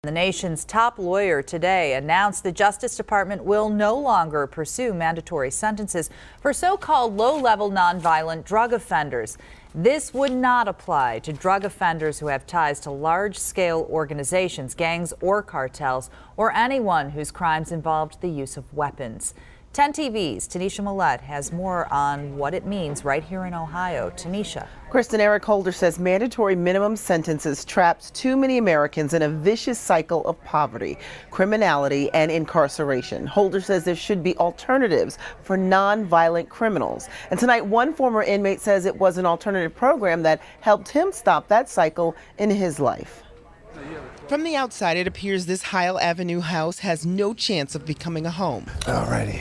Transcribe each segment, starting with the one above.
The nation's top lawyer today announced the Justice Department will no longer pursue mandatory sentences for so-called low-level nonviolent drug offenders. This would not apply to drug offenders who have ties to large-scale organizations, gangs, or cartels, or anyone whose crimes involved the use of weapons. 10 TV's Tanisha Millette has more on what it means right here in Ohio. Tanisha. Kristen, Eric Holder says mandatory minimum sentences traps too many Americans in a vicious cycle of poverty, criminality, and incarceration. Holder says there should be alternatives for non-violent criminals. And tonight, one former inmate says it was an alternative program that helped him stop that cycle in his life. From the outside, it appears this Hyle Avenue house has no chance of becoming a home. Alrighty.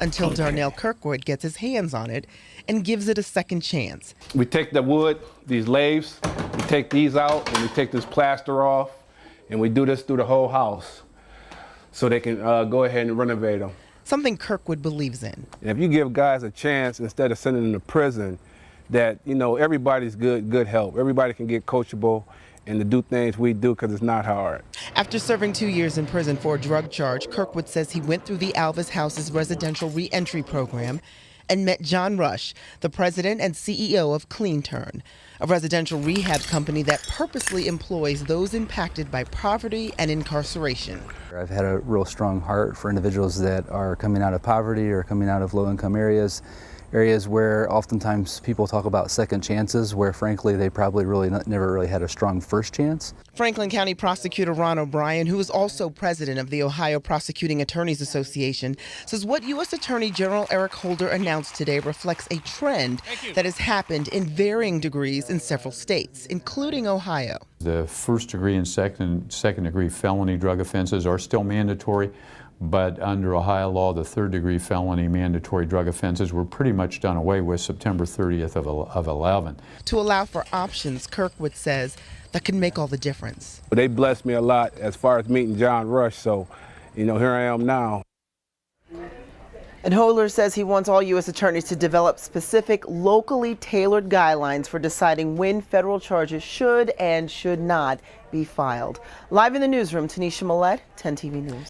Until Darnell Kirkwood gets his hands on it and gives it a second chance. We take the wood, these lathes, we take these out, and we take this plaster off, and we do this through the whole house so they can go ahead and renovate them. Something Kirkwood believes in. And if you give guys a chance instead of sending them to prison, that, you know, everybody's good help. Everybody can get coachable and to do things we do because it's not hard. After serving 2 years in prison for a drug charge, Kirkwood says he went through the Alvis House's residential reentry program and met John Rush, the president and CEO of Clean Turn, a residential rehab company that purposely employs those impacted by poverty and incarceration. I've had a real strong heart for individuals that are coming out of poverty or coming out of low-income areas where oftentimes people talk about second chances, where frankly they probably never really had a strong first chance. Franklin County Prosecutor Ron O'Brien, who is also president of the Ohio Prosecuting Attorneys Association, says what U.S. Attorney General Eric Holder announced today reflects a trend that has happened in varying degrees in several states, including Ohio. The first degree and second degree felony drug offenses are still mandatory, but under Ohio law, the third degree felony mandatory drug offenses were pretty much done away with September 30th of 11. To allow for options, Kirkwood says, that can make all the difference. They blessed me a lot as far as meeting John Rush, so, you know, here I am now. And Holder says he wants all U.S. attorneys to develop specific, locally tailored guidelines for deciding when federal charges should and should not be filed. Live in the newsroom, Tanisha Millette, 10 TV News.